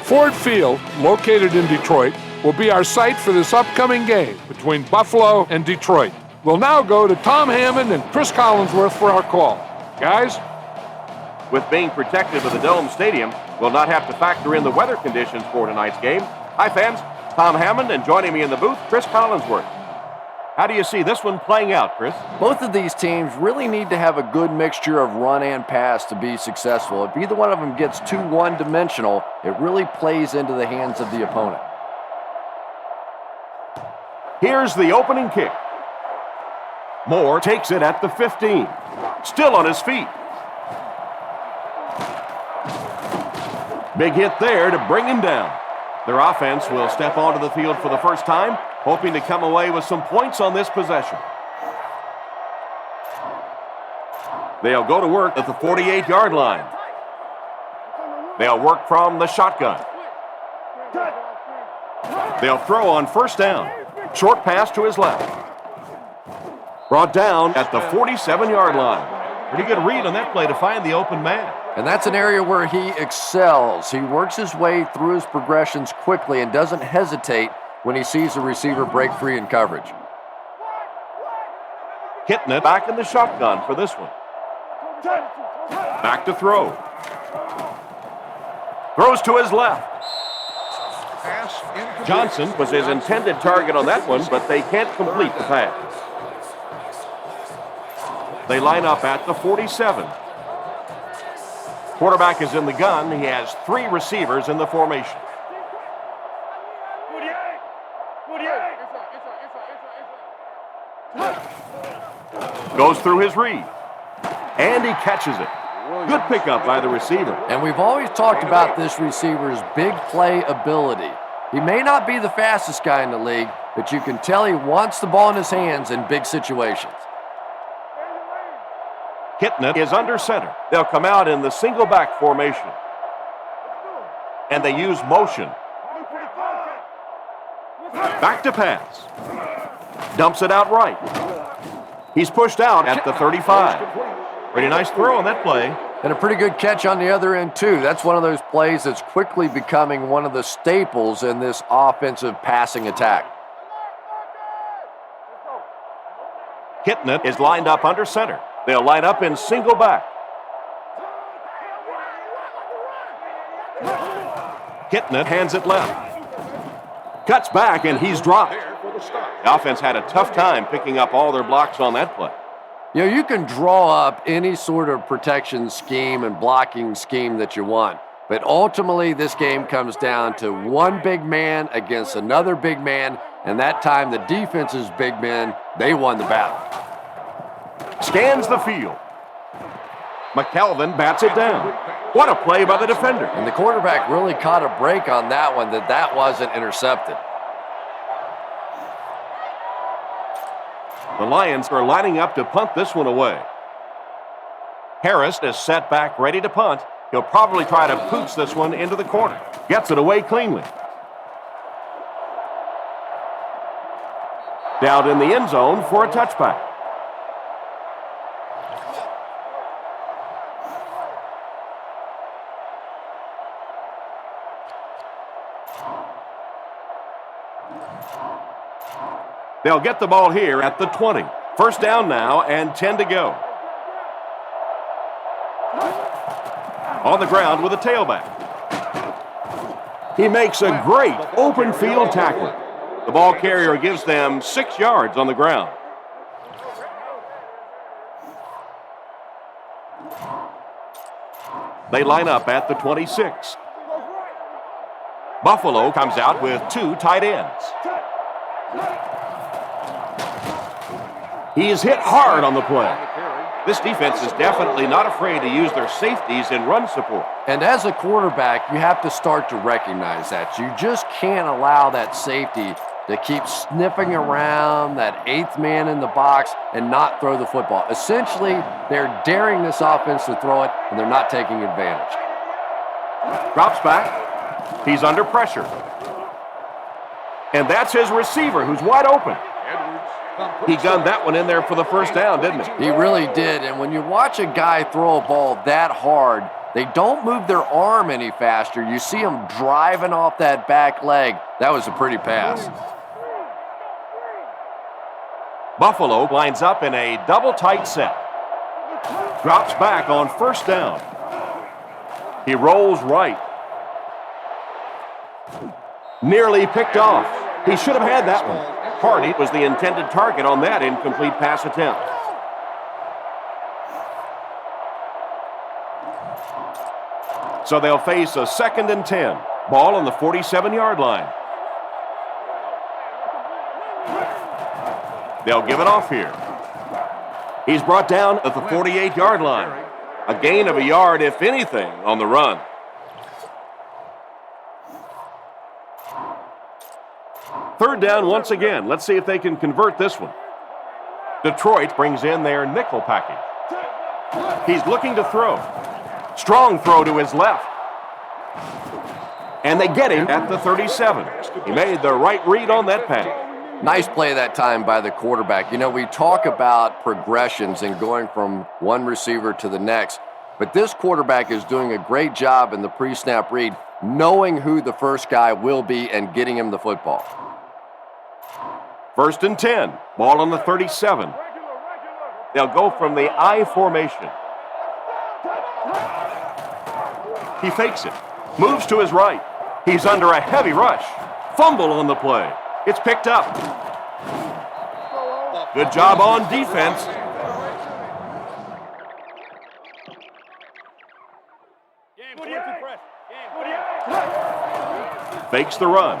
Ford Field, located in Detroit, will be our site for this upcoming game between Buffalo and Detroit. We'll now go to Tom Hammond and Chris Collinsworth for our call. Guys? With being protected with the Dome Stadium, we'll not have to factor in the weather conditions for tonight's game. Hi, fans. Tom Hammond, and joining me in the booth, Chris Collinsworth. How do you see this one playing out, Chris? Both of these teams really need to have a good mixture of run and pass to be successful. If either one of them gets too one-dimensional, it really plays into the hands of the opponent. Here's the opening kick. Moore takes it at the 15. Still on his feet. Big hit there to bring him down. Their offense will step onto the field for the first time, hoping to come away with some points on this possession. They'll go to work at the 48-yard line. They'll work from the shotgun. They'll throw on first down. Short pass to his left. Brought down at the 47-yard line. Pretty good read on that play to find the open man. And that's an area where he excels. He works his way through his progressions quickly and doesn't hesitate when he sees a receiver break free in coverage. Hitting it back in the shotgun for this one. Back to throw. Throws to his left. Johnson was his intended target on that one, but they can't complete the pass. They line up at the 47. Quarterback is in the gun. He has 3 receivers in the formation. Goes through his read. And he catches it. Good pickup by the receiver. And we've always talked about this receiver's big play ability. He may not be the fastest guy in the league, but you can tell he wants the ball in his hands in big situations. Hitting it is under center. They'll come out in the single back formation. And they use motion. Back to pass. Dumps it out right. He's pushed out at the 35. Pretty nice throw on that play. And a pretty good catch on the other end, too. That's one of those plays that's quickly becoming one of the staples in this offensive passing attack. Hitting it is lined up under center. They'll line up in single back. Hitting it, hands it left. Cuts back, and he's dropped. The offense had a tough time picking up all their blocks on that play. You know, you can draw up any sort of protection scheme and blocking scheme that you want, but ultimately this game comes down to one big man against another big man, and that time the defense's big men, they won the battle. Scans the field. McKelvin bats it down. What a play by the defender. And the quarterback really caught a break on that one, that wasn't intercepted. The Lions are lining up to punt this one away. Harris is set back, ready to punt. He'll probably try to pooch this one into the corner. Gets it away cleanly. Down in the end zone for a touchback. They'll get the ball here at the 20. First down now and 10 to go. On the ground with a tailback. He makes a great open field tackle. The ball carrier gives them 6 yards on the ground. They line up at the 26. Buffalo comes out with 2 tight ends. He is hit hard on the play. This defense is definitely not afraid to use their safeties in run support. And as a quarterback, you have to start to recognize that. You just can't allow that safety to keep sniffing around that 8th man in the box and not throw the football. Essentially, they're daring this offense to throw it, and they're not taking advantage. Drops back. He's under pressure. And that's his receiver who's wide open. He gunned that one in there for the first down, didn't he? He really did. And when you watch a guy throw a ball that hard, They don't move their arm any faster. You see them driving off that back leg. That was a pretty pass. Buffalo lines up in a double tight set. Drops back on first down. He rolls right. Nearly picked off. He should have had that one. Hardy was the intended target on that incomplete pass attempt. So they'll face a 2nd and 10. Ball on the 47-yard line. They'll give it off here. He's brought down at the 48-yard line. A gain of a yard, if anything, on the run. Third down once again. Let's see if they can convert this one. Detroit brings in their nickel package. He's looking to throw. Strong throw to his left. And they get him at the 37. He made the right read on that pass. Nice play that time by the quarterback. You know, we talk about progressions and going from one receiver to the next, but this quarterback is doing a great job in the pre-snap read, knowing who the first guy will be and getting him the football. 1st and 10. Ball on the 37. They'll go from the I formation. He fakes it. Moves to his right. He's under a heavy rush. Fumble on the play. It's picked up. Good job on defense. Fakes the run.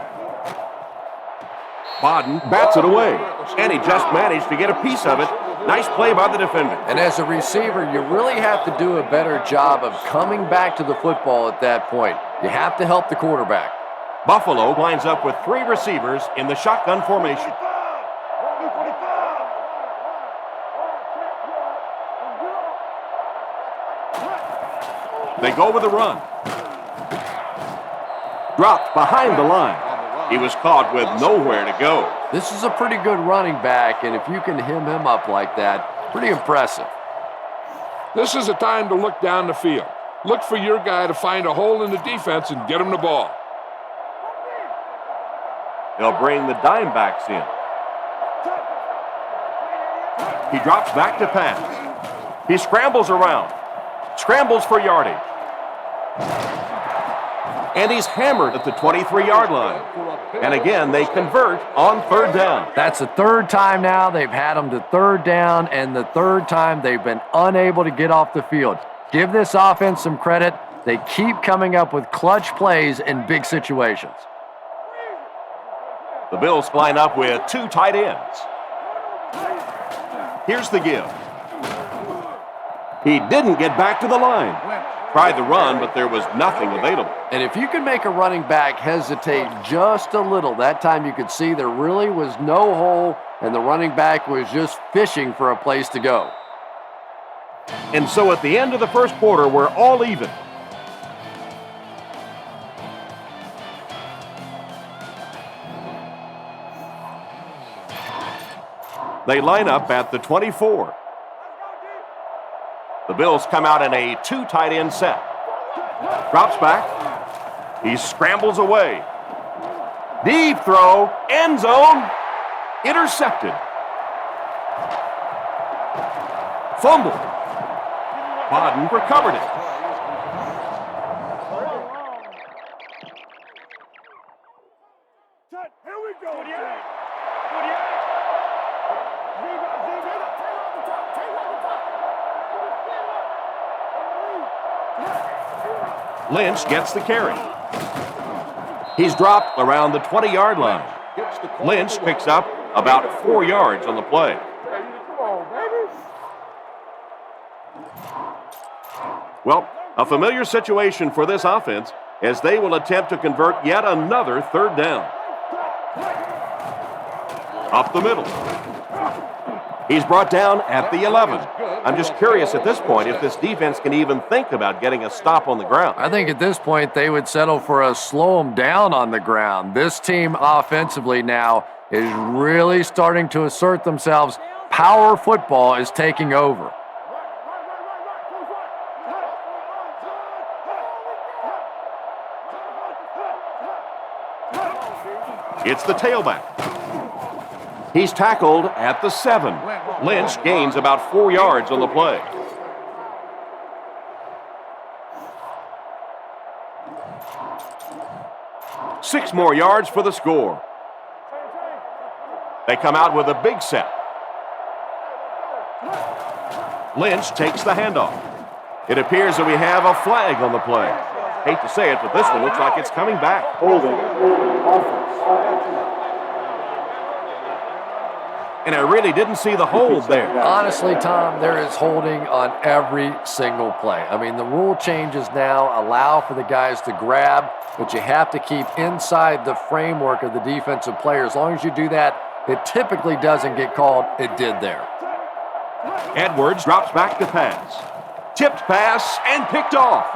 Bodden bats it away. And he just managed to get a piece of it. Nice play by the defender. And as a receiver, you really have to do a better job of coming back to the football at that point. You have to help the quarterback. Buffalo lines up with 3 receivers in the shotgun formation. They go with the run. Dropped behind the line. He was caught with nowhere to go. This is a pretty good running back, and if you can hem him up like that, pretty impressive. This is a time to look down the field. Look for your guy to find a hole in the defense and get him the ball. They'll bring the dime backs in. He drops back to pass. He scrambles around. Scrambles for yardage. And he's hammered at the 23-yard line. And again, they convert on 3rd down. That's the 3rd time now they've had him to 3rd down, and the 3rd time they've been unable to get off the field. Give this offense some credit. They keep coming up with clutch plays in big situations. The Bills line up with 2 tight ends. Here's the give. He didn't get back to the line. Tried the run, but there was nothing available. And if you can make a running back hesitate just a little, that time you could see there really was no hole, and the running back was just fishing for a place to go. And so at the end of the first quarter, we're all even. They line up at the 24. The Bills come out in a 2 tight end set. Drops back. He scrambles away. Deep throw, end zone, intercepted. Fumble. Bodden recovered it. Here we go. Lynch gets the carry. He's dropped around the 20-yard line. Lynch picks up about 4 yards on the play. Well, a familiar situation for this offense as they will attempt to convert yet another 3rd down. Up the middle. He's brought down at the 11. I'm just curious at this point if this defense can even think about getting a stop on the ground. I think at this point they would settle for a slow them down on the ground. This team offensively now is really starting to assert themselves. Power football is taking over. It's the tailback. He's tackled at the 7. Lynch gains about 4 yards on the play. Six more yards for the score. They come out with a big set. Lynch takes the handoff. It appears that we have a flag on the play. Hate to say it, but this one looks like it's coming back. Holding offense. And I really didn't see the hold there. Honestly, Tom, there is holding on every single play. I mean, the rule changes now allow for the guys to grab, but you have to keep inside the framework of the defensive player. As long as you do that, it typically doesn't get called. It did there. Edwards drops back to pass. Tipped pass and picked off.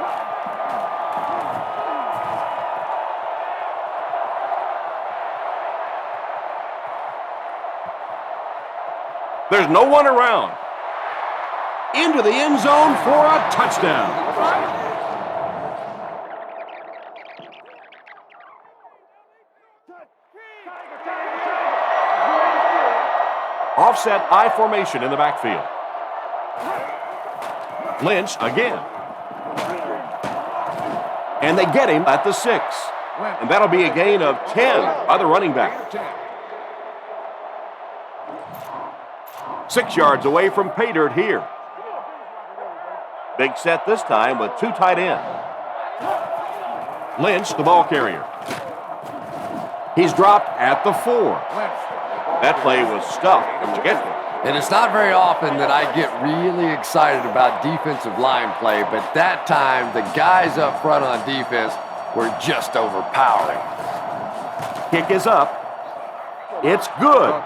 There's no one around. Into the end zone for a touchdown. Offset I formation in the backfield. Lynch again. And they get him at the 6. And that'll be a gain of 10 by the running back. 6 yards away from pay dirt here. Big set this time with 2 tight ends. Lynch, the ball carrier. He's dropped at the 4. That play was stuffed from the get-go. And it's not very often that I get really excited about defensive line play, but that time the guys up front on defense were just overpowering. Kick is up. It's good.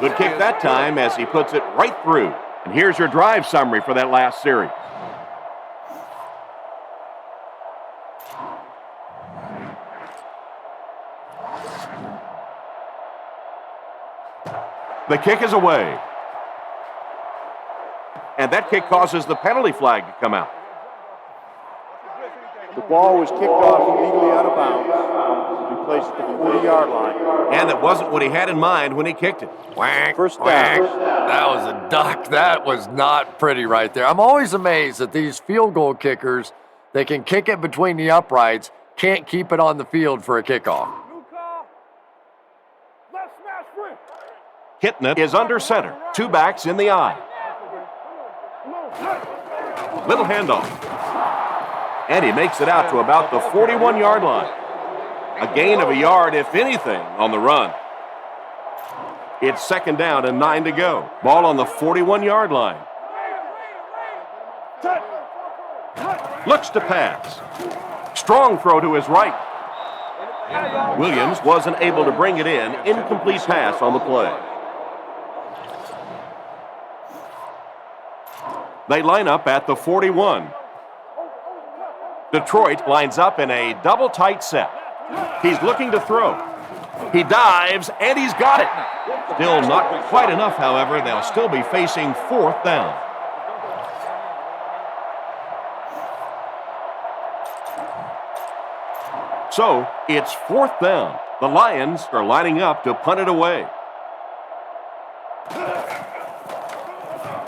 Good kick that time as he puts it right through. And here's your drive summary for that last series. The kick is away. And that kick causes the penalty flag to come out. The ball was kicked off illegally out of bounds. He placed at the 40-yard line. And that wasn't what he had in mind when he kicked it. Whack, First down. whack. That was a duck. That was not pretty right there. I'm always amazed that these field goal kickers, they can kick it between the uprights, can't keep it on the field for a kickoff. Hitting it is under center. 2 backs in the eye. Little handoff. And he makes it out to about the 41-yard line. A gain of a yard, if anything, on the run. It's second down and 9 to go. Ball on the 41-yard line. Looks to pass. Strong throw to his right. Williams wasn't able to bring it in. Incomplete pass on the play. They line up at the 41. Detroit lines up in a double tight set. He's looking to throw. He dives, and he's got it. Still not quite enough, however. They'll still be facing 4th down. So, it's 4th down. The Lions are lining up to punt it away.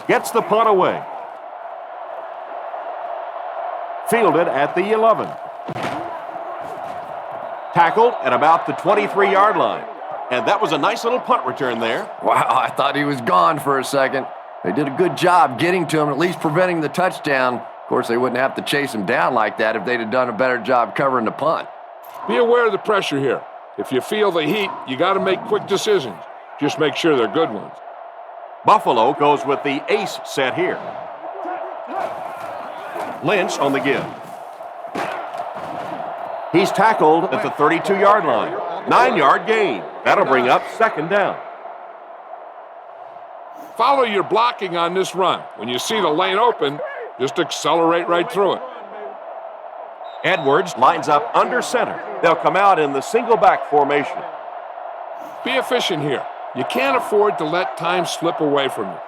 Gets the punt away. Fielded at the 11. Tackled at about the 23-yard line. And that was a nice little punt return there. Wow, I thought he was gone for a second. They did a good job getting to him, at least preventing the touchdown. Of course, they wouldn't have to chase him down like that if they'd have done a better job covering the punt. Be aware of the pressure here. If you feel the heat, you got to make quick decisions. Just make sure they're good ones. Buffalo goes with the ace set here. Lynch on the give. He's tackled at the 32-yard line. 9-yard gain. That'll bring up second down. Follow your blocking on this run. When you see the lane open, just accelerate right through it. Edwards lines up under center. They'll come out in the single back formation. Be efficient here. You can't afford to let time slip away from you.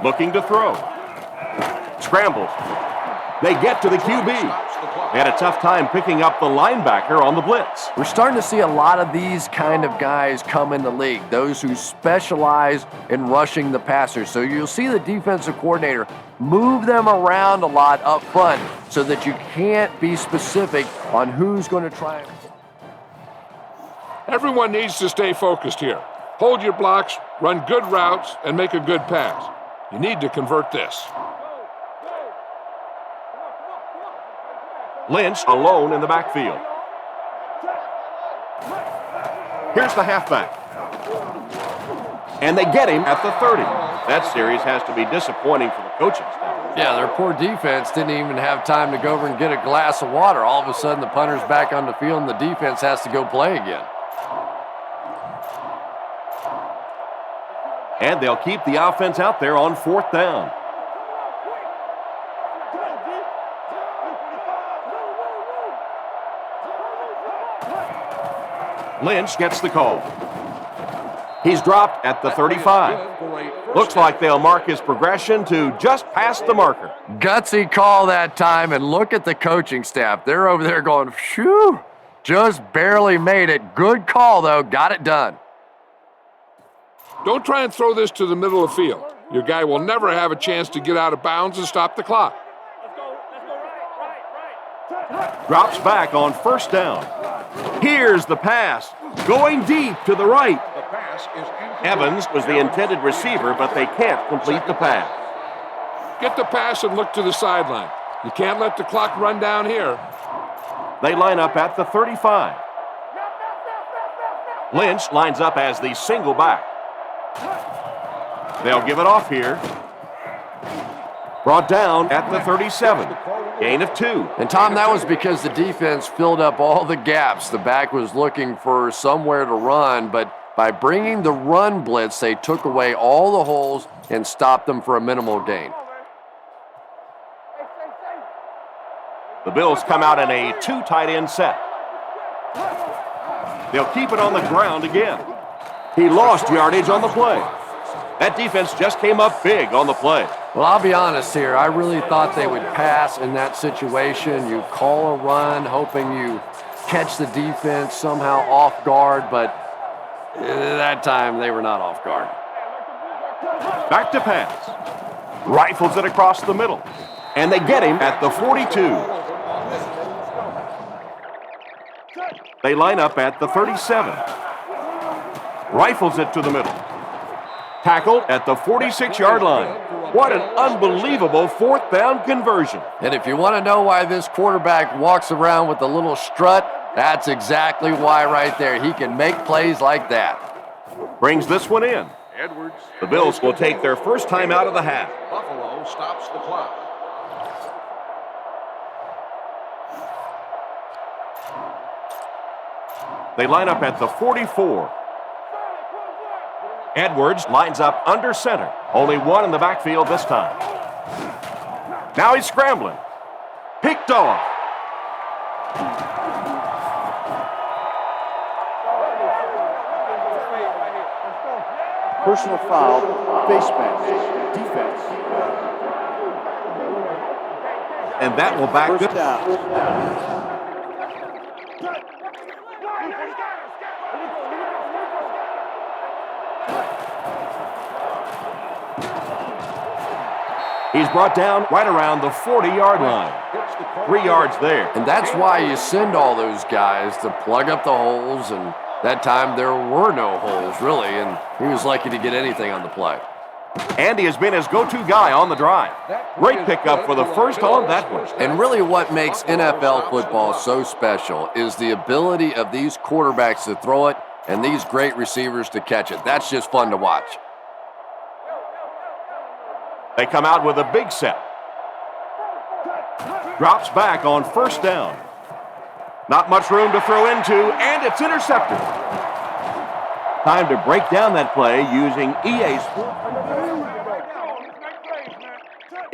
Looking to throw. Scrambles. They get to the QB. They had a tough time picking up the linebacker on the blitz. We're starting to see a lot of these kind of guys come in the league, those who specialize in rushing the passer. So you'll see the defensive coordinator move them around a lot up front so that you can't be specific on who's going to try. Everyone needs to stay focused here. Hold your blocks, run good routes, and make a good pass. You need to convert this. Lynch alone in the backfield. Here's the halfback. And they get him at the 30. That series has to be disappointing for the coaching staff. Yeah, their poor defense didn't even have time to go over and get a glass of water. All of a sudden, the punter's back on the field, and the defense has to go play again. And they'll keep the offense out there on 4th down. Lynch gets the call. He's dropped at the 35. Looks like they'll mark his progression to just past the marker. Gutsy call that time, and look at the coaching staff. They're over there going, phew, just barely made it. Good call, though. Got it done. Don't try and throw this to the middle of the field. Your guy will never have a chance to get out of bounds and stop the clock. Drops back on 1st down. Here's the pass, going deep to the right. Evans was the intended receiver, but they can't complete the pass. Get the pass and look to the sideline. You can't let the clock run down here. They line up at the 35. Lynch lines up as the single back. They'll give it off here. Brought down at the 37. Gain of 2. And, Tom, that was because the defense filled up all the gaps. The back was looking for somewhere to run, but by bringing the run blitz, they took away all the holes and stopped them for a minimal gain. The Bills come out in a 2 tight end set. They'll keep it on the ground again. He lost yardage on the play. That defense just came up big on the play. Well, I'll be honest here. I really thought they would pass in that situation. You call a run, hoping you catch the defense somehow off guard, but that time they were not off guard. Back to pass. Rifles it across the middle. And they get him at the 42. They line up at the 37. Rifles it to the middle. Tackled at the 46-yard line. What an unbelievable 4th down conversion. And if you want to know why this quarterback walks around with a little strut, that's exactly why right there. He can make plays like that. Brings this one in. The Bills will take their first time out of the half. Buffalo stops the clock. They line up at the 44. Edwards lines up under center. Only one in the backfield this time. Now he's scrambling. Picked off. Personal foul, face mask, defense. And that will back First down. He's brought down right around the 40-yard line. 3 yards there. And that's why you send all those guys to plug up the holes, and that time there were no holes, really, and he was lucky to get anything on the play. Andy has been his go-to guy on the drive. Great pickup for the first on that one. And really what makes NFL football so special is the ability of these quarterbacks to throw it and these great receivers to catch it. That's just fun to watch. They come out with a big set. Drops back on 1st down. Not much room to throw into, and it's intercepted. Time to break down that play using EA Sports.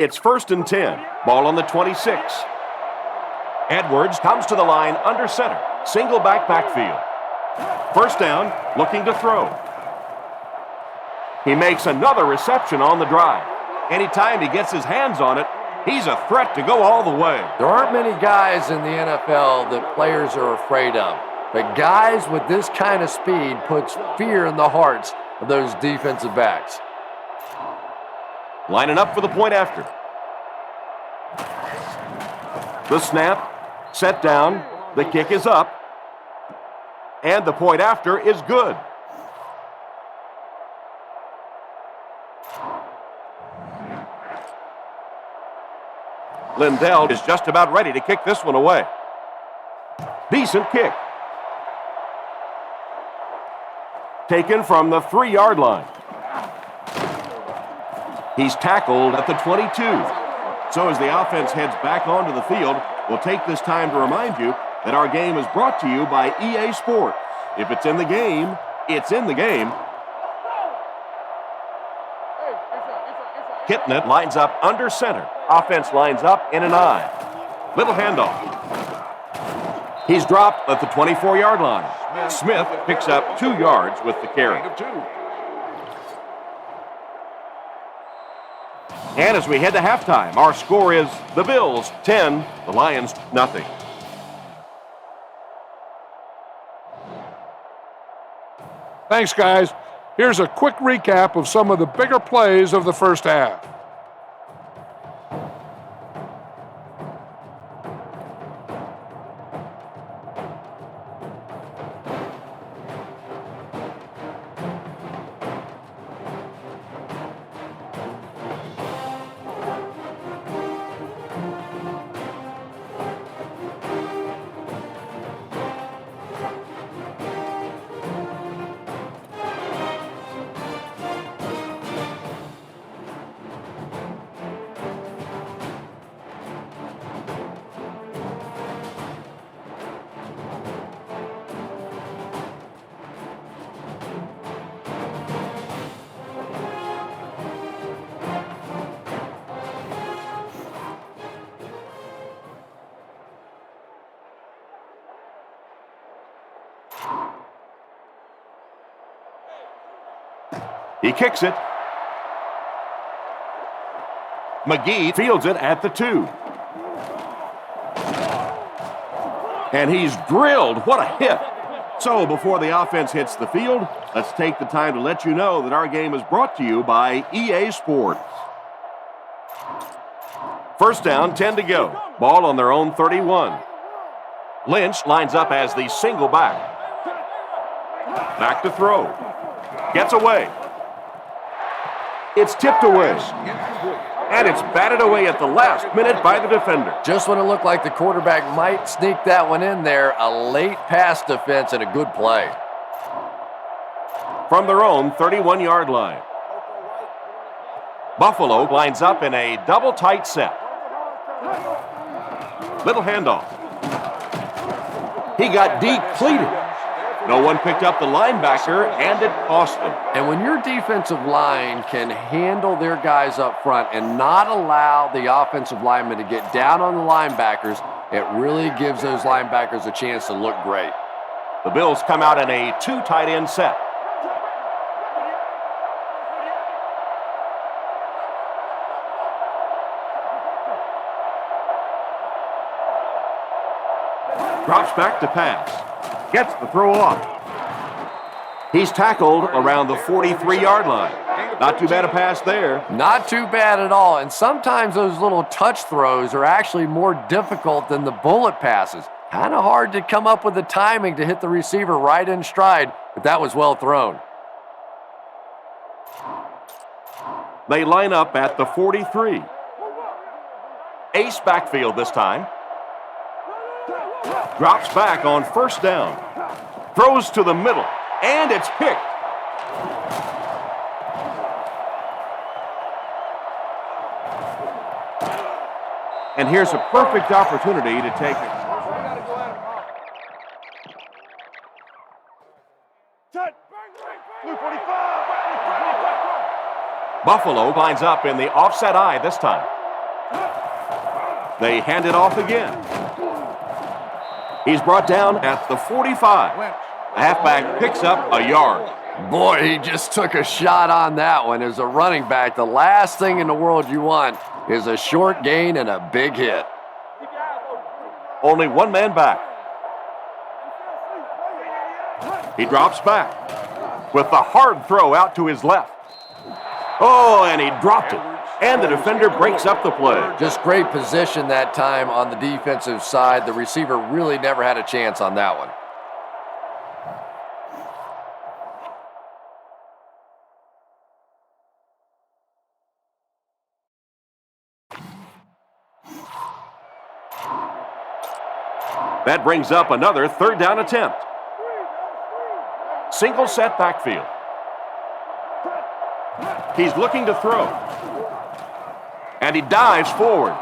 It's 1st and 10. Ball on the 26. Edwards comes to the line under center. Single backfield. 1st down, looking to throw. He makes another reception on the drive. Anytime he gets his hands on it, He's a threat to go all the way. There aren't many guys in the NFL that players are afraid of. But guys with this kind of speed puts fear in the hearts of those defensive backs. Lining up for the point after. The snap, set down, the kick is up, and the point after is good. Lindell is just about ready to kick this one away. Decent kick. Taken from the 3-yard line. He's tackled at the 22. So as the offense heads back onto the field, we'll take this time to remind you that our game is brought to you by EA Sports. If it's in the game, it's in the game. Kitnet lines up under center. Offense lines up in an I. Little handoff. He's dropped at the 24-yard line. Smith picks up 2 yards with the carry. And as we head to halftime, our score is the Bills 10, the Lions nothing. Thanks, guys. Here's a quick recap of some of the bigger plays of the first half. He kicks it. McGee fields it at the 2. And he's drilled. What a hit. So before the offense hits the field, let's take the time to let you know that our game is brought to you by EA Sports. First down, 10 to go. Ball on their own 31. Lynch lines up as the single back. Back to throw. Gets away. It's tipped away. And it's batted away at the last minute by the defender. Just when it looked like the quarterback might sneak that one in there, a late pass defense and a good play. From their own 31-yard line. Buffalo lines up in a double tight set. Little handoff. He got depleted. No one picked up the linebacker, and it cost them. And when your defensive line can handle their guys up front and not allow the offensive linemen to get down on the linebackers, it really gives those linebackers a chance to look great. The Bills come out in a 2 tight end set. Drops back to pass. Gets the throw off. He's tackled around the 43-yard line. Not too bad a pass there. Not too bad at all. And sometimes those little touch throws are actually more difficult than the bullet passes. Kind of hard to come up with the timing to hit the receiver right in stride, but that was well thrown. They line up at the 43. Ace backfield this time. Drops back on first down. Throws to the middle, and it's picked. And here's a perfect opportunity to take it. Buffalo lines up in the offset I this time. They hand it off again. He's brought down at the 45. The halfback picks up a yard. Boy, he just took a shot on that one. As a running back, the last thing in the world you want is a short gain and a big hit. Only one man back. He drops back with the hard throw out to his left. Oh, and he dropped it. And the defender breaks up the play. Just great position that time on the defensive side. The receiver really never had a chance on that one. That brings up another third down attempt. Single set backfield. He's looking to throw. And he dives forward.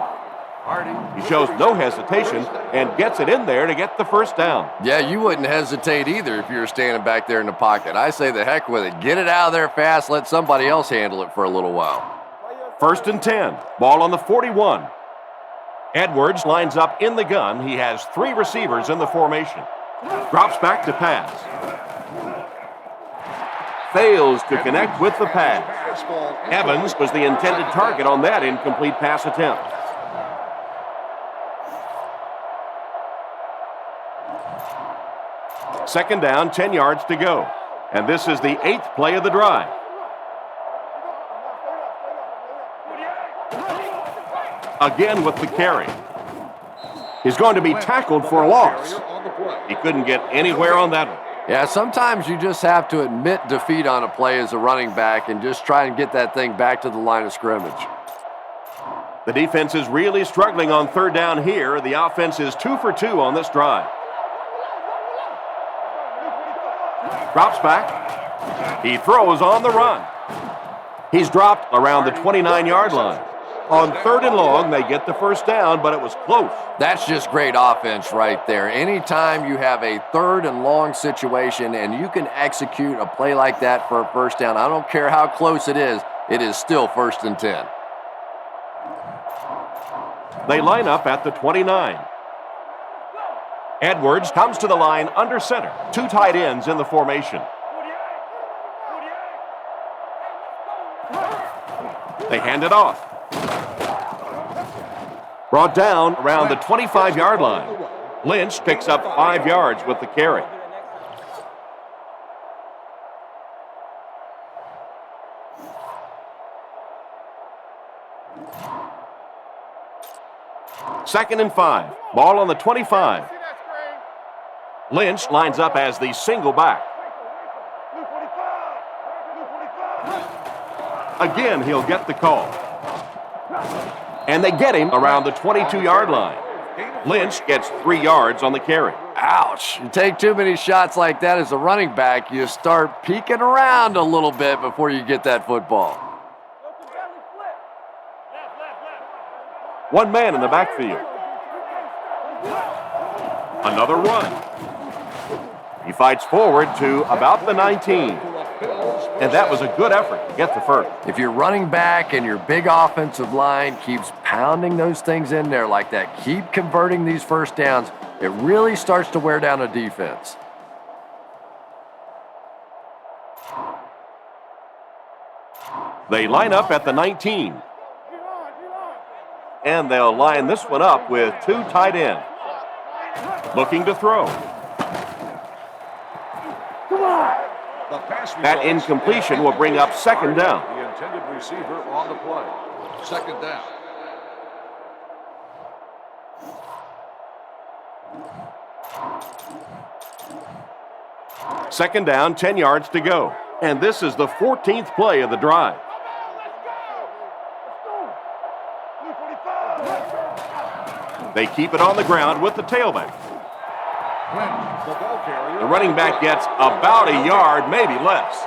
He shows no hesitation and gets it in there to get the first down. Yeah, you wouldn't hesitate either if you were standing back there in the pocket. I say the heck with it. Get it out of there fast. Let somebody else handle it for a little while. 1st and 10. Ball on the 41. Edwards lines up in the gun. He has 3 receivers in the formation. Drops back to pass. Fails to connect with the pass. Evans was the intended target on that incomplete pass attempt. Second down, 10 yards to go. And this is the 8th play of the drive. Again with the carry. He's going to be tackled for a loss. He couldn't get anywhere on that one. Yeah, sometimes you just have to admit defeat on a play as a running back and just try and get that thing back to the line of scrimmage. The defense is really struggling on third down here. The offense is 2 for 2 on this drive. Drops back. He throws on the run. He's dropped around the 29-yard line. On 3rd and long, they get the first down, but it was close. That's just great offense right there. Anytime you have a 3rd and long situation and you can execute a play like that for a first down, I don't care how close it is still 1st and 10. They line up at the 29. Edwards comes to the line under center. 2 tight ends in the formation. They hand it off. Brought down around the 25-yard line. Lynch picks up 5 yards with the carry. Second and 5. Ball on the 25. Lynch lines up as the single back. Again, he'll get the call. And they get him around the 22-yard line. Lynch gets 3 yards on the carry. Ouch. You take too many shots like that as a running back, you start peeking around a little bit before you get that football. 1 man in the backfield. Another run. He fights forward to about the 19. And that was a good effort to get the first. If you're running back and your big offensive line keeps pounding those things in there like that, keep converting these first downs, it really starts to wear down a defense. They line up at the 19. And they'll line this one up with 2 tight ends. Looking to throw. That incompletion will bring up second down. The intended receiver on the play. Second down. Second down, 10 yards to go. And this is the 14th play of the drive. They keep it on the ground with the tailback. The running back gets about a yard, maybe less.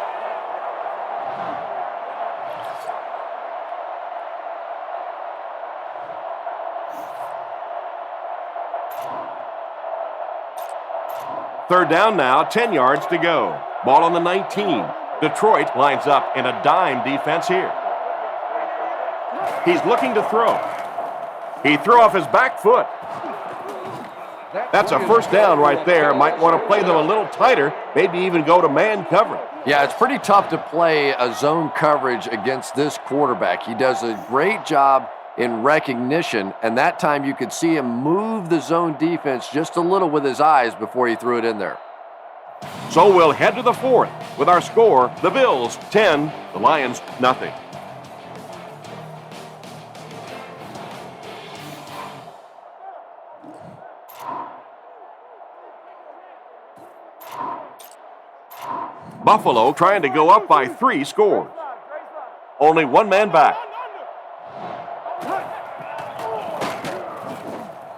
Third down now, 10 yards to go. Ball on the 19. Detroit lines up in a dime defense here. He's looking to throw. He threw off his back foot. That's a first down right there. Might want to play them a little tighter, maybe even go to man coverage. Yeah, it's pretty tough to play a zone coverage against this quarterback. He does a great job in recognition, and that time you could see him move the zone defense just a little with his eyes before he threw it in there. So we'll head to the fourth with our score, the Bills 10, the Lions nothing. Buffalo trying to go up by 3 scores. Only one man back.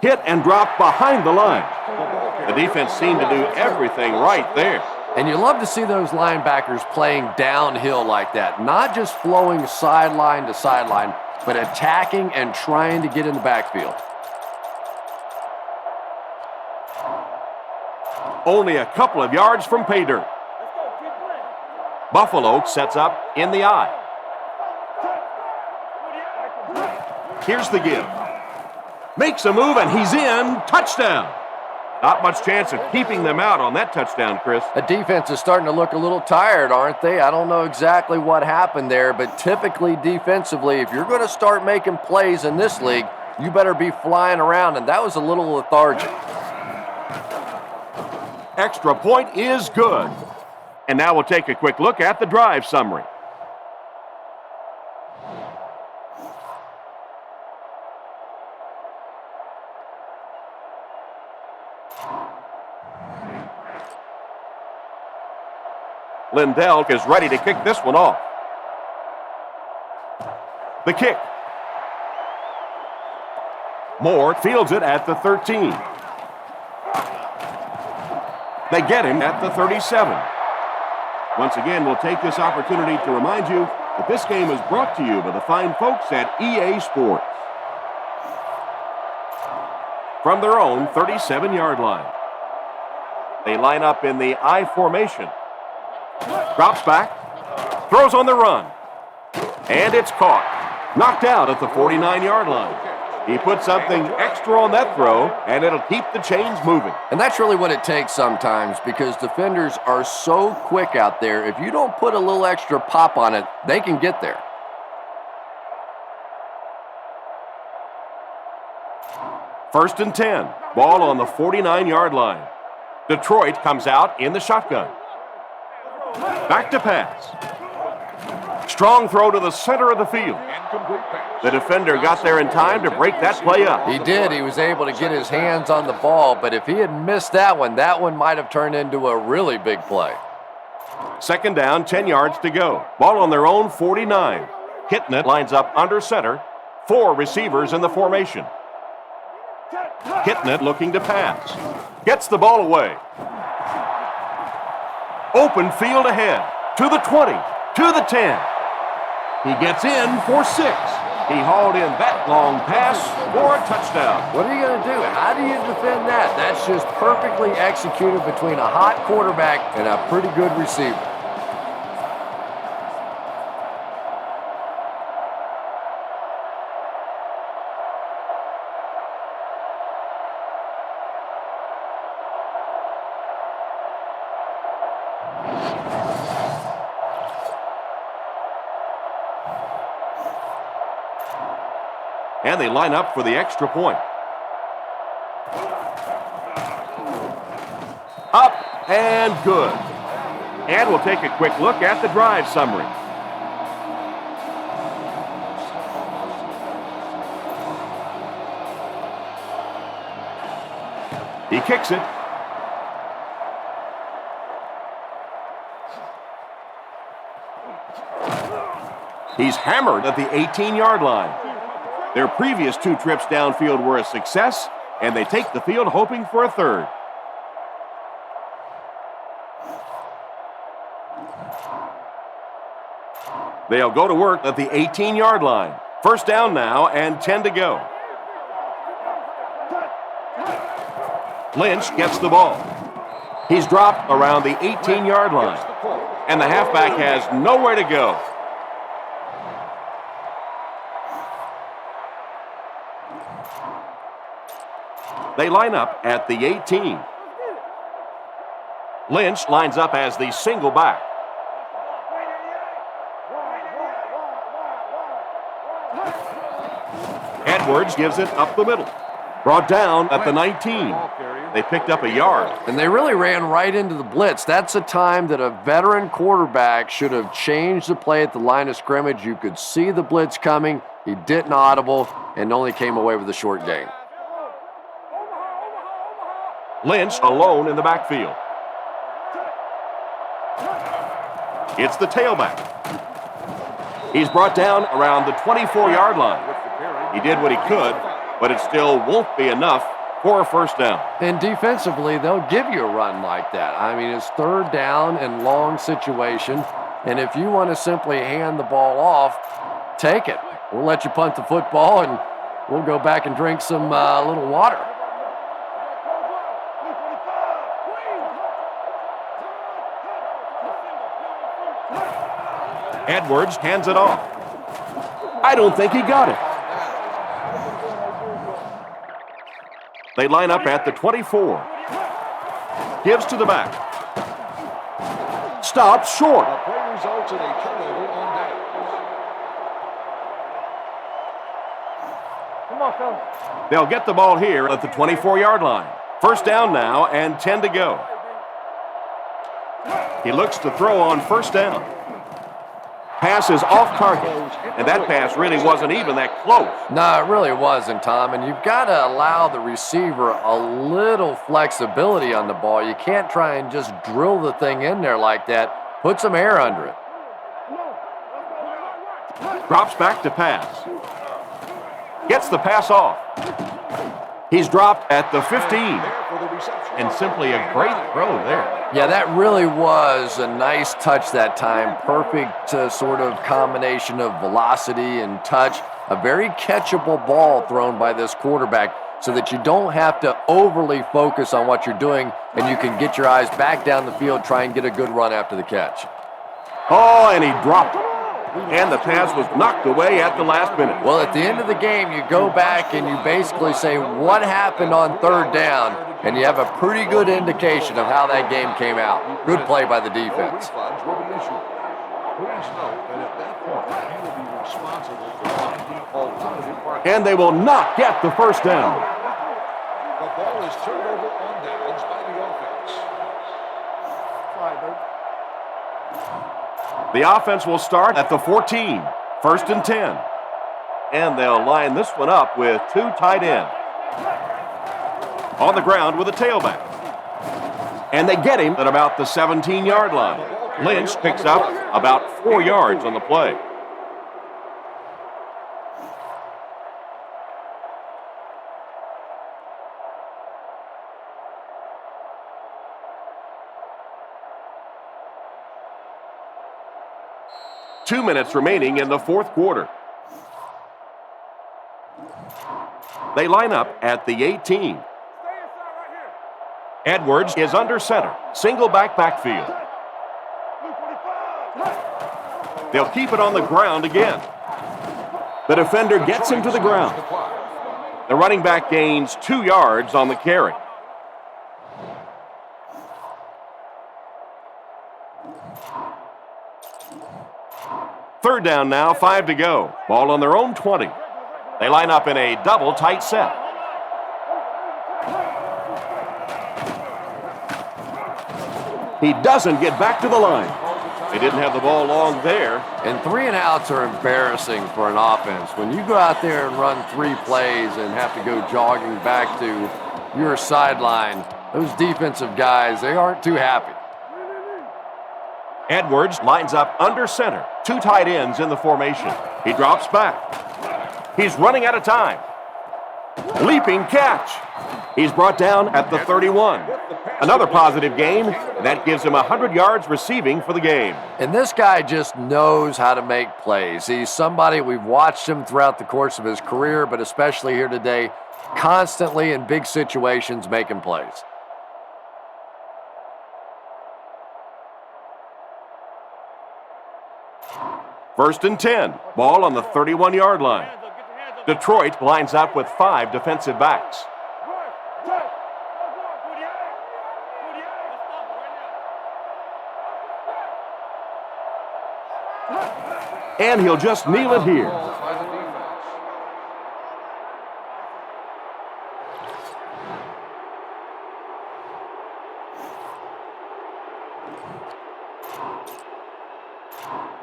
Hit and drop behind the line. The defense seemed to do everything right there. And you love to see those linebackers playing downhill like that, not just flowing sideline to sideline, but attacking and trying to get in the backfield. Only a couple of yards from pay dirt. Buffalo sets up in the eye. Here's the give. Makes a move, and he's in. Touchdown. Not much chance of keeping them out on that touchdown, Chris. The defense is starting to look a little tired, aren't they? I don't know exactly what happened there, but typically defensively, if you're going to start making plays in this league, you better be flying around, and that was a little lethargic. Extra point is good. And now we'll take a quick look at the drive summary. Lindell is ready to kick this one off. The kick. Moore fields it at the 13. They get him at the 37. Once again, we'll take this opportunity to remind you that this game is brought to you by the fine folks at EA Sports. From their own 37-yard line. They line up in the I formation. Drops back, throws on the run, and it's caught. Knocked out at the 49-yard line. He put something extra on that throw, and it'll keep the chains moving. And that's really what it takes sometimes, because defenders are so quick out there. If you don't put a little extra pop on it, they can get there. First and 10. Ball on the 49-yard line. Detroit comes out in the shotgun. Back to pass. Strong throw to the center of the field. The defender got there in time to break that play up. He did. He was able to get his hands on the ball, but if he had missed that one might have turned into a really big play. Second down, 10 yards to go. Ball on their own 49. Hitting it lines up under center. 4 receivers in the formation. Hitting it looking to pass. Gets the ball away. Open field ahead. To the 20. To the 10. He gets in for 6. He hauled in that long pass for a touchdown. What are you going to do? How do you defend that? That's just perfectly executed between a hot quarterback and a pretty good receiver. And they line up for the extra point. Up and good. And we'll take a quick look at the drive summary. He kicks it. He's hammered at the 18-yard line. Their previous 2 trips downfield were a success, and they take the field hoping for a third. They'll go to work at the 18-yard line. First down now and 10 to go. Lynch gets the ball. He's dropped around the 18-yard line, and the halfback has nowhere to go. They line up at the 18. Lynch lines up as the single back. Edwards gives it up the middle. Brought down at the 19. They picked up a yard. And they really ran right into the blitz. That's a time that a veteran quarterback should have changed the play at the line of scrimmage. You could see the blitz coming. He didn't audible and only came away with a short gain. Lynch alone in the backfield. It's the tailback. He's brought down around the 24-yard line. He did what he could, but it still won't be enough for a first down. And defensively, they'll give you a run like that. I mean, it's third down and long situation, and if you want to simply hand the ball off, take it. We'll let you punt the football, and we'll go back and drink some little water. Edwards hands it off. I don't think he got it. They line up at the 24. Gives to the back. Stops short. The play results in a turnover on downs. Come on, fellas. They'll get the ball here at the 24-yard line. First down now and 10 to go. He looks to throw on first down. Pass is off target, and that pass really wasn't even that close. No, it really wasn't, Tom, and you've got to allow the receiver a little flexibility on the ball. You can't try and just drill the thing in there like that. Put some air under it. Drops back to pass. Gets the pass off. He's dropped at the 15, and simply a great throw there. Yeah, that really was a nice touch that time. Perfect sort of combination of velocity and touch. A very catchable ball thrown by this quarterback so that you don't have to overly focus on what you're doing and you can get your eyes back down the field, try and get a good run after the catch. Oh, and he dropped it. And the pass was knocked away at the last minute. Well, at the end of the game, you go back and you basically say what happened on third down, and you have a pretty good indication of how that game came out. Good play by the defense. Refunds will be issued. Please note that at that point, he will be responsible for finding alternative parking. And they will not get the first down. The ball is turned over on downs by the offense. The offense will start at the 14, first and 10. And they'll line this one up with two tight ends. On the ground with a tailback. And they get him at about the 17-yard line. Lynch picks up about 4 yards on the play. Two minutes remaining in the fourth quarter. They line up at the 18. Edwards is under center. Single backfield. They'll keep it on the ground again. The defender gets him to the ground. The running back gains 2 yards on the carry. Third down now, 5 to go. Ball on their own 20. They line up in a double tight set. He doesn't get back to the line. They didn't have the ball long there. And 3 and outs are embarrassing for an offense. When you go out there and run 3 plays and have to go jogging back to your sideline, those defensive guys, they aren't too happy. Edwards lines up under center. 2 tight ends in the formation. He drops back. He's running out of time. Leaping catch. He's brought down at the 31. Another positive gain, and that gives him 100 yards receiving for the game. And this guy just knows how to make plays. He's somebody, we've watched him throughout the course of his career, but especially here today, constantly in big situations making plays. First and 10. Ball on the 31-yard line. Detroit lines up with 5 defensive backs. And he'll just kneel it here.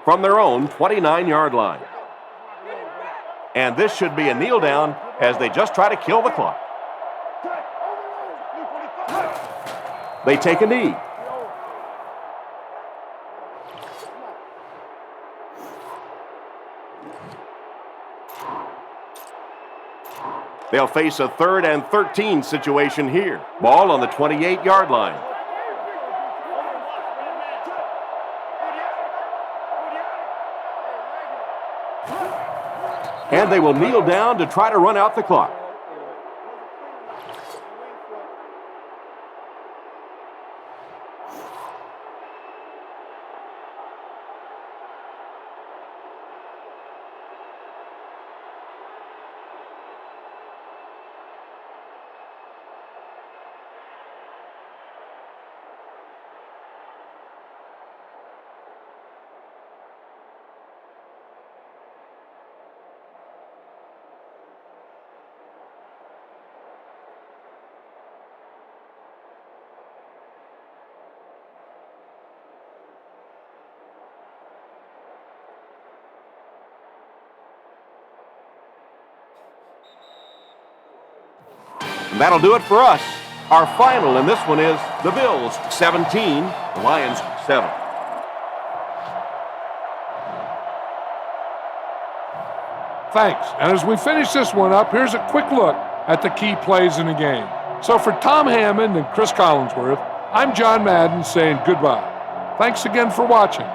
from their own 29-yard line. And this should be a kneel down as they just try to kill the clock. They take a knee. They'll face a 3rd and 13 situation here. Ball on the 28-yard line. And they will kneel down to try to run out the clock. And that'll do it for us. Our final in this one is the Bills 17, the Lions 7. Thanks. And as we finish this one up, here's a quick look at the key plays in the game. So for Tom Hammond and Chris Collinsworth, I'm John Madden saying goodbye. Thanks again for watching.